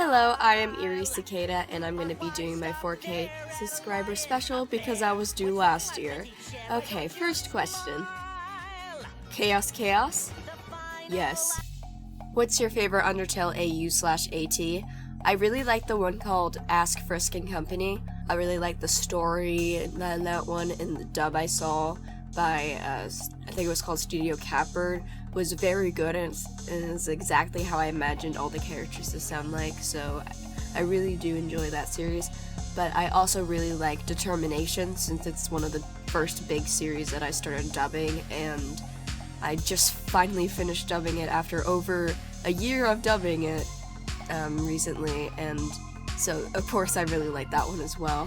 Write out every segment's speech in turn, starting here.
Hello, I am Erie Cicada, and I'm going to be doing my 4K subscriber special because I was due last year. Okay, first question. Chaos Chaos? Yes. What's your favorite Undertale AU/AT? I really like the one called Ask Frisk and Company. I really like the story in that one, and the dub I saw by, I think it was called Studio Catbird, was very good, and it's exactly how I imagined all the characters to sound like, so I really do enjoy that series. But I also really like Determination, since it's one of the first big series that I started dubbing, and I just finally finished dubbing it after over a year of dubbing it recently, and so of course I really like that one as well.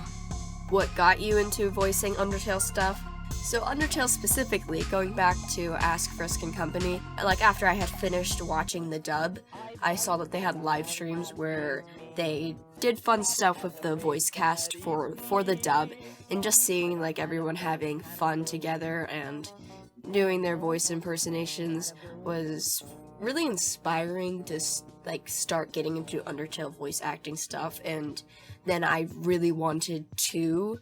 What got you into voicing Undertale stuff? So Undertale specifically, going back to Ask Frisk and Company, like after I had finished watching the dub, I saw that they had live streams where they did fun stuff with the voice cast for the dub, and just seeing like everyone having fun together and doing their voice impersonations was really inspiring to like start getting into Undertale voice acting stuff, and then I really wanted to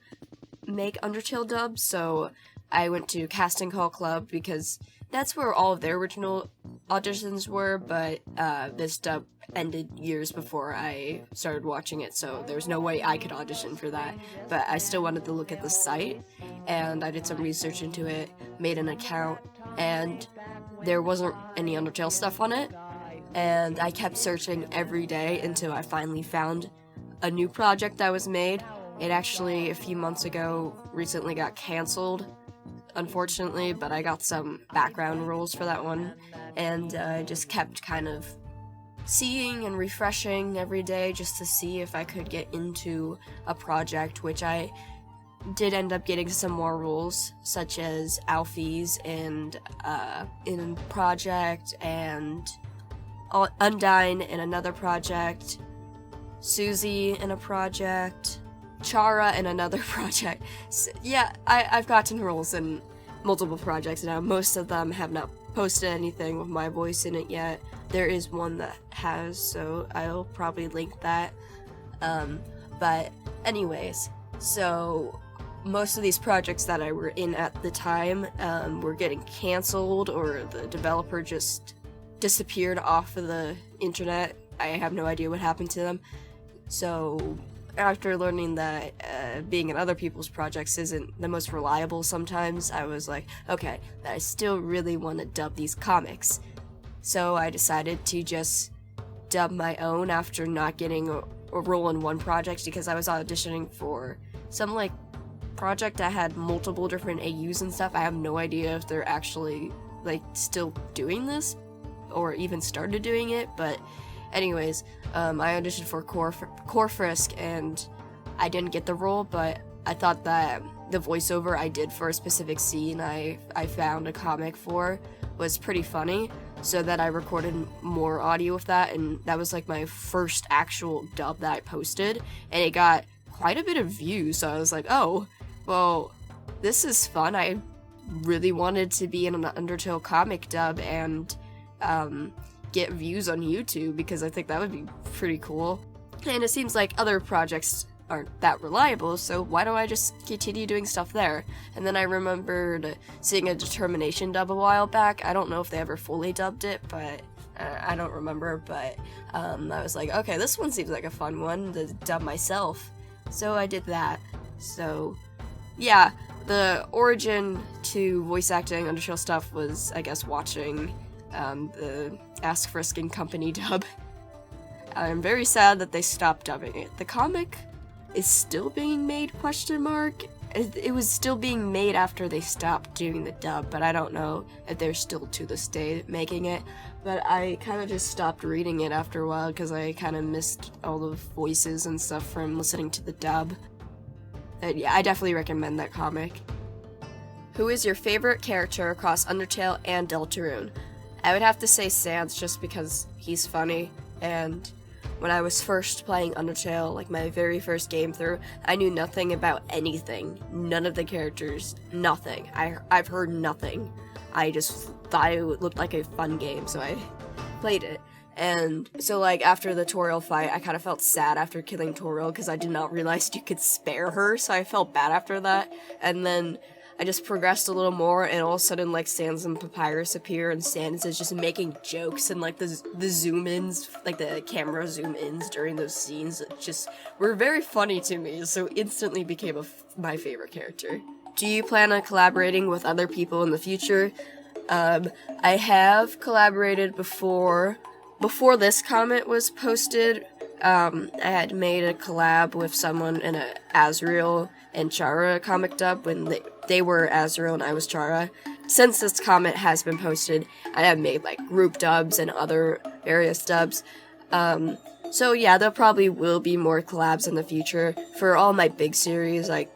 make Undertale dubs, so I went to Casting Call Club because that's where all of their original auditions were, but this dub ended years before I started watching it, so there was no way I could audition for that, but I still wanted to look at the site, and I did some research into it, made an account, and there wasn't any Undertale stuff on it, and I kept searching every day until I finally found a new project that was made. It actually, a few months ago, recently got canceled, unfortunately, but I got some background roles for that one, and I just kept kind of seeing and refreshing every day just to see if I could get into a project, which I did end up getting some more roles, such as Alfie's and in Project, and Undyne in another project, Susie in a project, Chara in another project. So, yeah, I've gotten roles in multiple projects now. Most of them have not posted anything with my voice in it yet. There is one that has, so I'll probably link that. But anyways, so most of these projects that I were in at the time were getting canceled, or the developer just disappeared off of the internet. I have no idea what happened to them. So after learning that being in other people's projects isn't the most reliable sometimes, I was like, okay, but I still really want to dub these comics. So I decided to just dub my own after not getting a role in one project, because I was auditioning for some like project that had multiple different AUs and stuff. I have no idea if they're actually like still doing this or even started doing it, but anyways, I auditioned for Core Frisk, and I didn't get the role, but I thought that the voiceover I did for a specific scene I found a comic for was pretty funny, so that I recorded more audio of that, and that was like my first actual dub that I posted, and it got quite a bit of views, so I was like, oh, well, this is fun. I really wanted to be in an Undertale comic dub and get views on YouTube, because I think that would be pretty cool. And it seems like other projects aren't that reliable, so why don't I just continue doing stuff there? And then I remembered seeing a Determination dub a while back. I don't know if they ever fully dubbed it, but I don't remember, but I was like, okay, this one seems like a fun one to dub myself. So I did that. So yeah, the origin to voice acting Undertale stuff was, I guess, watching the Ask Frisk and Company dub. I'm very sad that they stopped dubbing it. The comic is still being made, question mark? It was still being made after they stopped doing the dub, but I don't know if they're still to this day making it. But I kind of just stopped reading it after a while because I kind of missed all the voices and stuff from listening to the dub. But yeah, I definitely recommend that comic. Who is your favorite character across Undertale and Deltarune? I would have to say Sans, just because he's funny, and when I was first playing Undertale, like my very first game through, I knew nothing about anything. None of the characters, nothing. I've heard nothing. I just thought it looked like a fun game, so I played it. And so, like, after the Toriel fight, I kind of felt sad after killing Toriel because I did not realize you could spare her, so I felt bad after that. And then I just progressed a little more, and all of a sudden, like, Sans and Papyrus appear, and Sans is just making jokes, and, like, the zoom-ins, like, the camera zoom-ins during those scenes just were very funny to me, so instantly became my favorite character. Do you plan on collaborating with other people in the future? I have collaborated before this comment was posted. I had made a collab with someone in a Azrael and Chara comic dub when they were Azrael and I was Chara. Since this comment has been posted, I have made like group dubs and other various dubs. So yeah, there probably will be more collabs in the future for all my big series like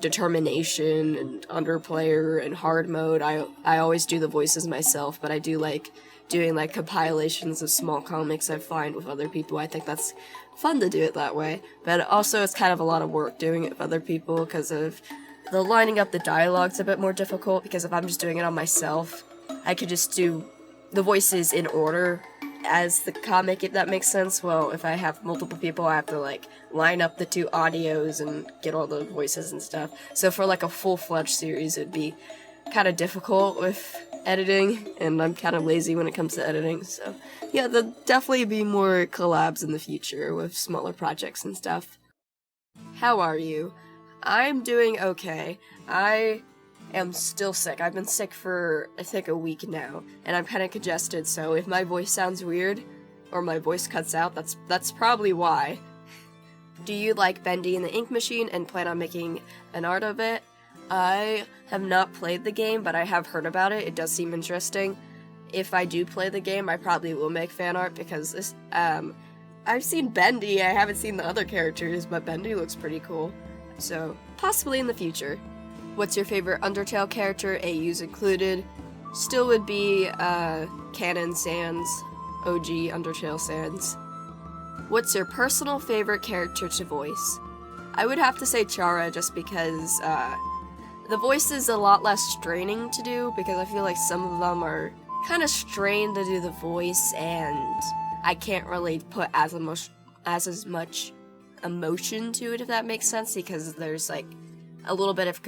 Determination and Underplayer and Hard Mode. I always do the voices myself, but I do like doing like compilations of small comics I find with other people. I think that's fun to do it that way, but also it's kind of a lot of work doing it with other people because of the lining up the dialogue's a bit more difficult, because if I'm just doing it on myself, I could just do the voices in order as the comic, if that makes sense. Well, if I have multiple people, I have to like line up the two audios and get all the voices and stuff. So for like a full-fledged series, it'd be kind of difficult with editing, and I'm kind of lazy when it comes to editing, so yeah, there'll definitely be more collabs in the future with smaller projects and stuff. How are you? I'm doing okay. I am still sick. I've been sick for, I think, a week now, and I'm kind of congested, so if my voice sounds weird, or my voice cuts out, that's probably why. Do you like Bendy and the Ink Machine and plan on making an art of it? I have not played the game, but I have heard about it. It does seem interesting. If I do play the game, I probably will make fan art because this, I've seen Bendy. I haven't seen the other characters, but Bendy looks pretty cool. So, possibly in the future. What's your favorite Undertale character, AUs included? Still would be, Canon Sans, OG Undertale Sans. What's your personal favorite character to voice? I would have to say Chara, just because, the voice is a lot less straining to do, because I feel like some of them are kind of strained to do the voice, and I can't really put as much emotion to it, if that makes sense, because there's like a little bit of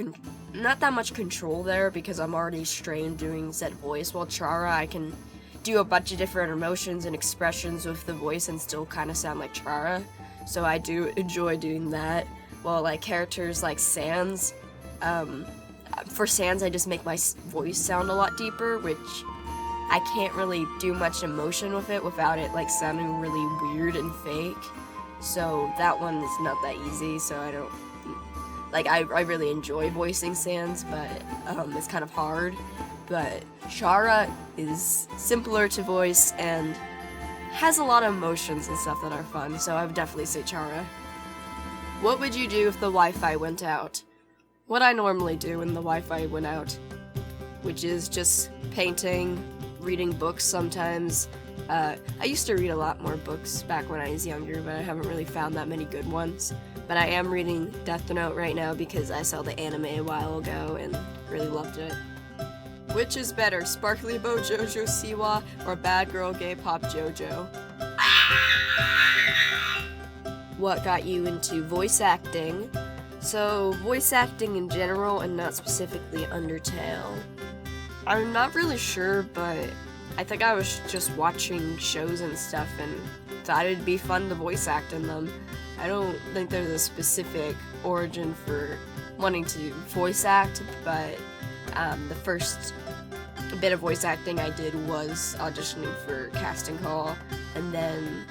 not that much control there, because I'm already strained doing said voice. While Chara, I can do a bunch of different emotions and expressions with the voice and still kind of sound like Chara, so I do enjoy doing that. While like characters like Sans, for Sans, I just make my voice sound a lot deeper, which I can't really do much emotion with it without it like sounding really weird and fake. So that one is not that easy, so I don't, like, I really enjoy voicing Sans, but it's kind of hard. But Chara is simpler to voice and has a lot of emotions and stuff that are fun, so I would definitely say Chara. What would you do if the Wi-Fi went out? What I normally do when the Wi-Fi went out, which is just painting, reading books sometimes. I used to read a lot more books back when I was younger, but I haven't really found that many good ones. But I am reading Death Note right now because I saw the anime a while ago and really loved it. Which is better, Sparkly Bow JoJo Siwa or Bad Girl Gay Pop JoJo? What got you into voice acting? So, voice acting in general and not specifically Undertale. I'm not really sure, but I think I was just watching shows and stuff and thought it'd be fun to voice act in them. I don't think there's a specific origin for wanting to voice act, but the first bit of voice acting I did was auditioning for Casting Call, and then,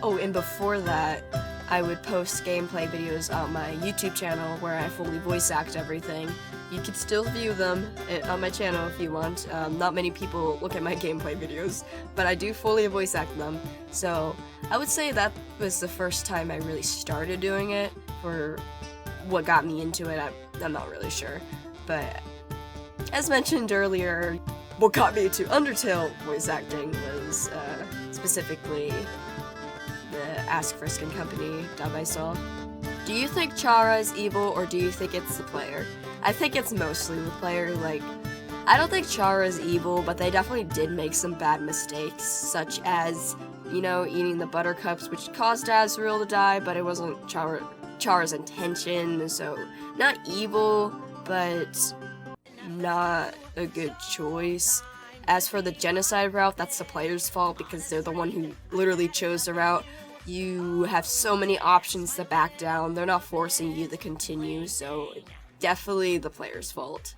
and before that, I would post gameplay videos on my YouTube channel where I fully voice act everything. You can still view them on my channel if you want. Not many people look at my gameplay videos, but I do fully voice act them. So I would say that was the first time I really started doing it. For what got me into it, I'm not really sure. But as mentioned earlier, what got me into Undertale voice acting was specifically the Ask Frisk and Company dub I saw. Do you think Chara is evil, or do you think it's the player? I think it's mostly the player. Like, I don't think Chara is evil, but they definitely did make some bad mistakes, such as, you know, eating the buttercups, which caused Azrael to die, but it wasn't Chara's intention, so not evil, but not a good choice. As for the genocide route, that's the player's fault because they're the one who literally chose the route. You have so many options to back down. They're not forcing you to continue, so definitely the player's fault.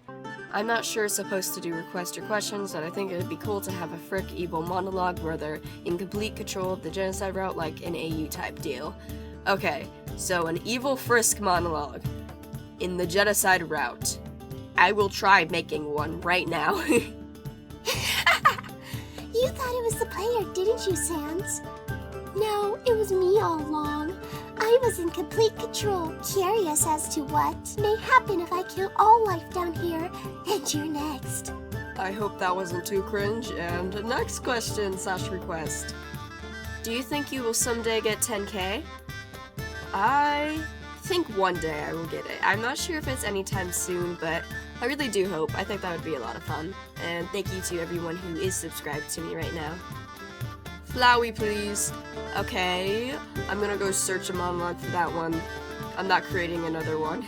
I'm not sure it's supposed to do request or questions, but I think it would be cool to have a Frick evil monologue where they're in complete control of the genocide route, like an AU type deal. Okay, so an evil Frisk monologue in the genocide route. I will try making one right now. You thought it was the player, didn't you, Sans? No, it was me all along. I was in complete control, curious as to what may happen if I kill all life down here, and you're next. I hope that wasn't too cringe, and next question / request. Do you think you will someday get 10K? I think one day I will get it. I'm not sure if it's anytime soon, but I really do hope. I think that would be a lot of fun. And thank you to everyone who is subscribed to me right now. Flowey, please. Okay, I'm gonna go search a monologue for that one. I'm not creating another one.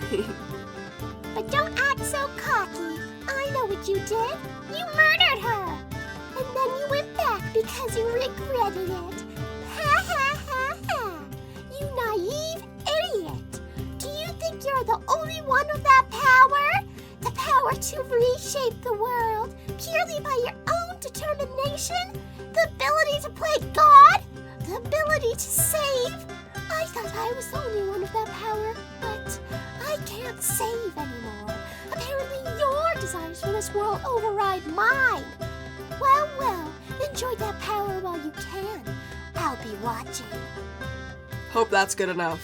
But don't act so cocky. I know what you did. You murdered her. And then you went back because you regretted it. Ha ha ha ha. You naive idiot. Do you think you're the only one with that power? The power to reshape the world purely by your own determination? The ability to play God? The ability to save? I thought I was the only one with that power, but I can't save anymore. Apparently your desires for this world override mine. Well, enjoy that power while you can. I'll be watching. Hope that's good enough.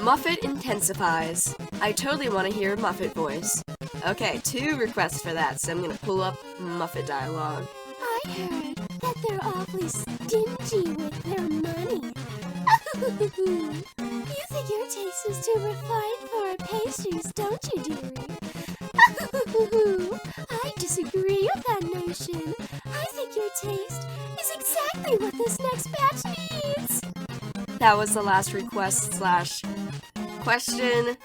Muffet intensifies. I totally want to hear a Muffet voice. Okay, 2 requests for that, so I'm gonna pull up Muffet dialogue. I heard that they're awfully stingy with their money. You think your taste is too refined for pastries, don't you, dearie? I disagree with that notion. I think your taste is exactly what this next batch needs. That was the last request / question.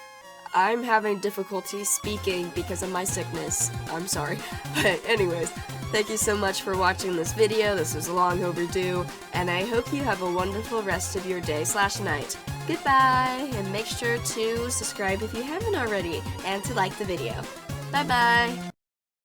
I'm having difficulty speaking because of my sickness. I'm sorry. But anyways, thank you so much for watching this video. This was long overdue, and I hope you have a wonderful rest of your day / night. Goodbye, and make sure to subscribe if you haven't already, and to like the video. Bye bye!